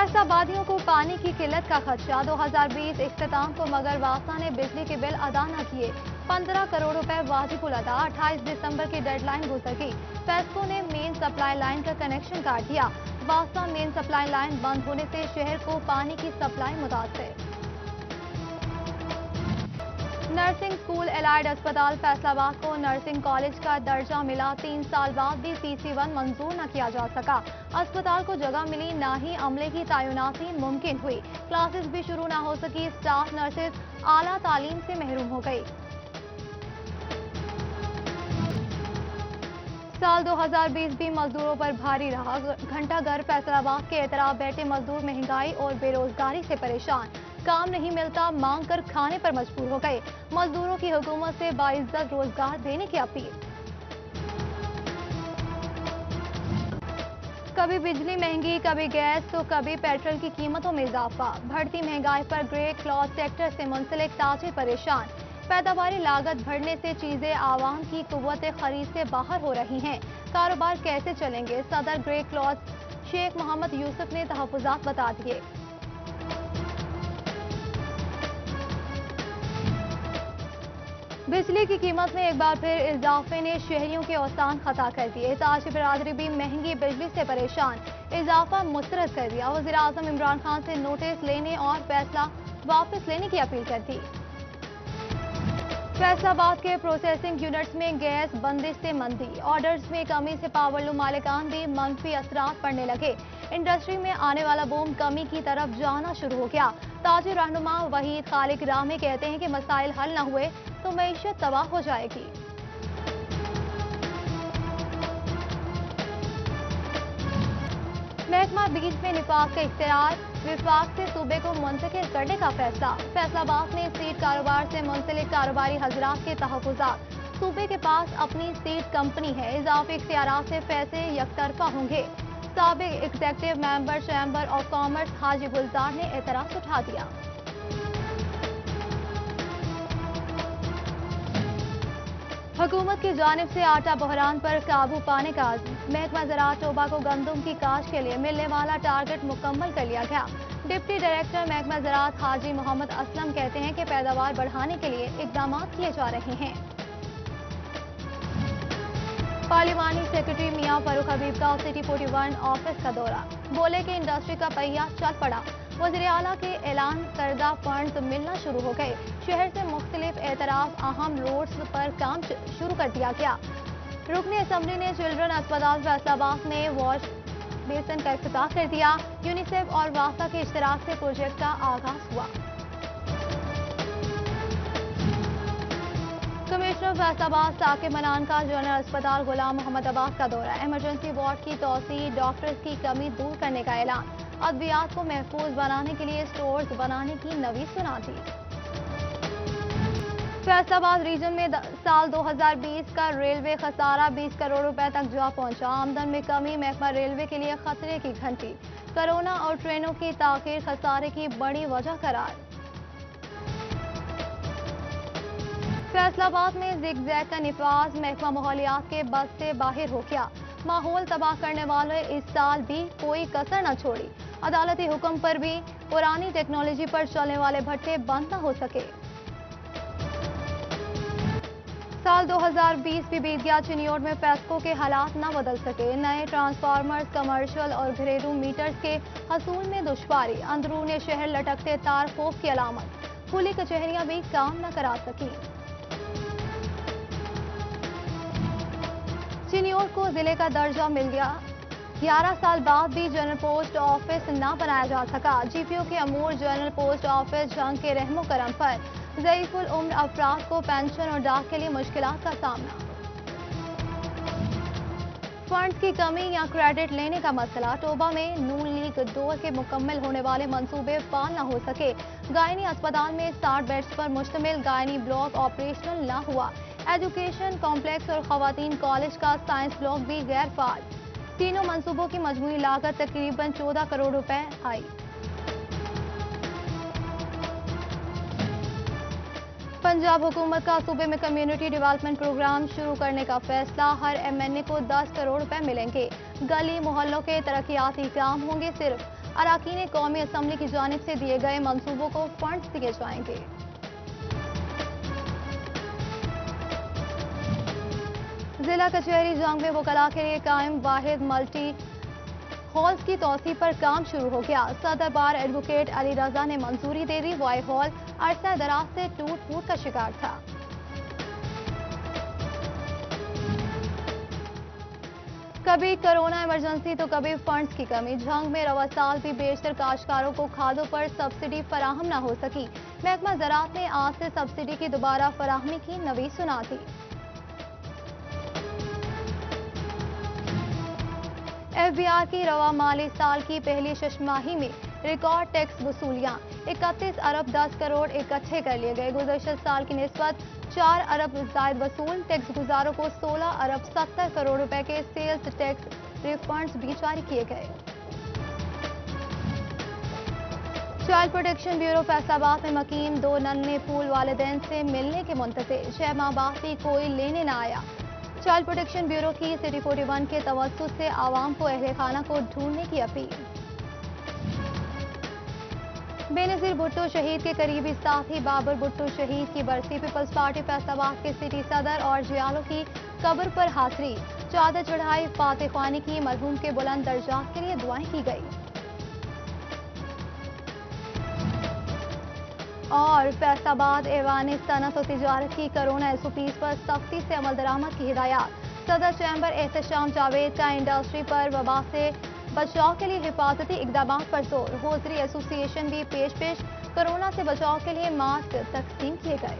फैसलाबादियों को पानी की किल्लत का खदशा। 2020 इख्तिताम को मगर वासा ने बिजली के बिल अदा न किए। 15 करोड़ रुपए वाजिबुल अदा। 28 दिसंबर की डेडलाइन गुजर गई। फेस्को ने मेन सप्लाई लाइन का कनेक्शन काट दिया। वासा मेन सप्लाई लाइन बंद होने से शहर को पानी की सप्लाई मुतासिर। नर्सिंग स्कूल एलाइड अस्पताल फैसलाबाद को नर्सिंग कॉलेज का दर्जा मिला। 3 साल बाद भी CC1 मंजूर न किया जा सका। अस्पताल को जगह मिली, ना ही अमले की तैनाती मुमकिन हुई। क्लासेस भी शुरू न हो सकी। स्टाफ नर्सेज आला तालीम से महरूम हो गई। साल 2020 भी मजदूरों पर भारी रहा। घंटा घर फैसलाबाद के एतराफ बैठे मजदूर महंगाई और बेरोजगारी से परेशान। काम नहीं मिलता, मांग कर खाने पर मजबूर हो गए। मजदूरों की हुकूमत से बाइज्जत रोजगार देने की अपील। कभी बिजली महंगी, कभी गैस तो कभी पेट्रोल की कीमतों में इजाफा। बढ़ती महंगाई पर ग्रे क्लॉथ सेक्टर से मुंसलिक ताजिर परेशान। पैदावारी लागत बढ़ने से चीजें आवाम की कुव्वत खरीद से बाहर हो रही हैं। कारोबार कैसे चलेंगे? सदर ग्रे क्लॉथ शेख मोहम्मद यूसुफ ने तहफ़्फ़ुज़ात बता दिए। बिजली की कीमत में एक बार फिर इजाफे ने शहरियों के औसान खता कर दिए। ताजी बरादरी भी महंगी बिजली से परेशान। इजाफा मुस्तरद कर दिया। वज़ीर आज़म इमरान खान से नोटिस लेने और फैसला वापस लेने की अपील कर दी। फैसलाबाद के प्रोसेसिंग यूनिट्स में गैस बंदिश से मंदी। ऑर्डर्स में कमी से पावरलूम मालिकान भी मंफी असरात पड़ने लगे। इंडस्ट्री में आने वाला बूम कमी की तरफ जाना शुरू हो गया। ताजिर रहनुमा वहीद खालिक रामी कहते हैं कि मसाइल हल न हुए तो मईशत तबाह हो जाएगी। महकमा बीज में निफाक का इख्तियार, विफाक से सूबे को मुंतकिल करने का फैसला। फैसलाबाद में सीड कारोबार से मुंसलिक कारोबारी हजरात के तहफ़्फ़ुज़ात। सूबे के पास अपनी सीड कंपनी है। इजाफी इख्तियारात से फैसले यकतरफा होंगे। साबिक executive member chamber of commerce हाजी गुलजार ने एतराज उठा दिया। हुकूमत की जानिब से आटा बहरान पर काबू पाने का आज़म। महकमा ज़राअत टोबा को गंदम की काश्त के लिए मिलने वाला टारगेट मुकम्मल कर लिया गया। डिप्टी डायरेक्टर महकमा ज़राअत हाजी मोहम्मद असलम कहते हैं कि पैदावार बढ़ाने के लिए इक़दाम किए जा रहे हैं। पार्लिमानी सेक्रेटरी मियां फारूक हबीब का सिटी 41 ऑफिस का दौरा। बोले कि इंडस्ट्री का पहिया चल पड़ा। वज़ीर आला के ऐलान करदा फंड्स मिलना शुरू हो गए। शहर से मुख्तलिफ एतराफ अहम रोड्स पर काम शुरू कर दिया गया। रुकन असम्बली ने चिल्ड्रन अस्पताल फैसलाबाद में वॉश बेसन का इफ्तिताह कर दिया। यूनिसेफ और वासा के इश्तराक से प्रोजेक्ट का आगाज हुआ। कमिश्नर फैसलाबाद साकिब मनान का जनरल अस्पताल गुलाम मोहम्मद अब्बास का दौरा। इमरजेंसी वार्ड की तोसी, डॉक्टर्स की कमी दूर करने का ऐलान। अद्वियात को महफूज बनाने के लिए स्टोर्स बनाने की नवीद सुना दी। फैसलाबाद रीजन में साल 2020 का रेलवे खसारा 20 करोड़ रुपए तक जा पहुंचा। आमदन में कमी महकमा रेलवे के लिए खतरे की घंटी। कोरोना और ट्रेनों की ताखीर खसारे की बड़ी वजह करार। फैसलाबाद में जिगजैग का निफाज महकमा माहौलियात के बस से बाहर हो गया। माहौल तबाह करने वाले इस साल भी कोई कसर न छोड़ी। अदालती हुक्म पर भी पुरानी टेक्नोलॉजी पर चलने वाले भट्टे बंद न हो सके। साल 2020 भी बीत गया। चिनियोट में फेस्को के हालात न बदल सके। नए ट्रांसफार्मर्स, कमर्शियल और घरेलू मीटर्स के हसूल में दुश्वारी। अंदरूनी शहर लटकते तार खौफ की अलामत। खुली कचहरियां भी काम न करा सकी। चिनियोट को जिले का दर्जा मिल गया। 11 साल बाद भी जनरल पोस्ट ऑफिस न बनाया जा सका। GPO के अमूर जनरल पोस्ट ऑफिस जंग के रहमो करम पर। ज़ईफ़ुल उम्र अफराद को पेंशन और डाक के लिए मुश्किलात का सामना। फंड्स की कमी या क्रेडिट लेने का मसला। टोबा में नून लीग 2 के मुकम्मल होने वाले मंसूबे फाल न हो सके। गायनी अस्पताल में 60 बेड्स पर मुश्तमिल गायनी ब्लॉक ऑपरेशनल न हुआ। एजुकेशन कॉम्प्लेक्स और खवातीन कॉलेज का साइंस ब्लॉक भी गैर फाल। तीनों मंसूबों की मजमूई लागत तकरीबन 14 करोड़ रुपए आई। पंजाब हुकूमत का सूबे में कम्युनिटी डेवलपमेंट प्रोग्राम शुरू करने का फैसला। हर MNA को 10 करोड़ रुपए मिलेंगे। गली मोहल्लों के तरक्याती काम होंगे। सिर्फ अरकान कौमी असम्बली की जानिब से दिए गए मंसूबों को फंड्स दिए जाएंगे। जिला कचहरी जंग में वकला के लिए कायम वाहिद मल्टी हॉल्स की तोसी पर काम शुरू हो गया। सदर बार एडवोकेट अली रजा ने मंजूरी दे दी। वाई हॉल अरसा दराज से टूट फूट का शिकार था। कभी कोरोना इमरजेंसी तो कभी फंड्स की कमी। जंग में रवा साल भी बेशतर काश्तकारों को खादों पर सब्सिडी फराहम न हो सकी। महकमा ज़राअत ने आज से सब्सिडी की दोबारा फराहमी की नवीद सुना दी। एफबीआर की रवा माली साल की पहली छमाही में रिकॉर्ड टैक्स वसूलियां 31 अरब 10 करोड़ इकट्ठे कर लिए गए। गुज़श्ता साल की निस्बत 4 अरब जायद वसूल। टैक्स गुजारों को 16 अरब 70 करोड़ रुपए के सेल्स टैक्स रिफंड्स भी जारी किए गए। चाइल्ड प्रोटेक्शन ब्यूरो फैसलाबाद में मकीम 2 नन्हे फूल वालिदैन से मिलने के मुंतज़िर। 6 माह बाद भी कोई लेने न आया। चाइल्ड प्रोटेक्शन ब्यूरो की सिटी 41 के तवज्जुह से आवाम को अहले खाना को ढूंढने की अपील। बेनज़ीर भुट्टो शहीद के करीबी साथी बाबर भुट्टो शहीद की बरसी। पीपल्स पार्टी फैसलाबाद के सिटी सदर और जियालों की कब्र पर हाजिरी। चादर चढ़ाई, फातिह ख्वानी की। मरहूम के बुलंद दर्जात के लिए दुआएं की गई। और फैसलाबाद ऐवान सनत और तिजारत की कोरोना SOPs पर सख्ती से अमल दरामद की हिदायत। सदर चैम्बर एहतशाम जावेद का इंडस्ट्री पर वबा से बचाव के लिए हिफाजती इकदाम पर जोर। होजरी एसोसिएशन भी पेश कोरोना से बचाव के लिए मास्क तकसीम किए गए।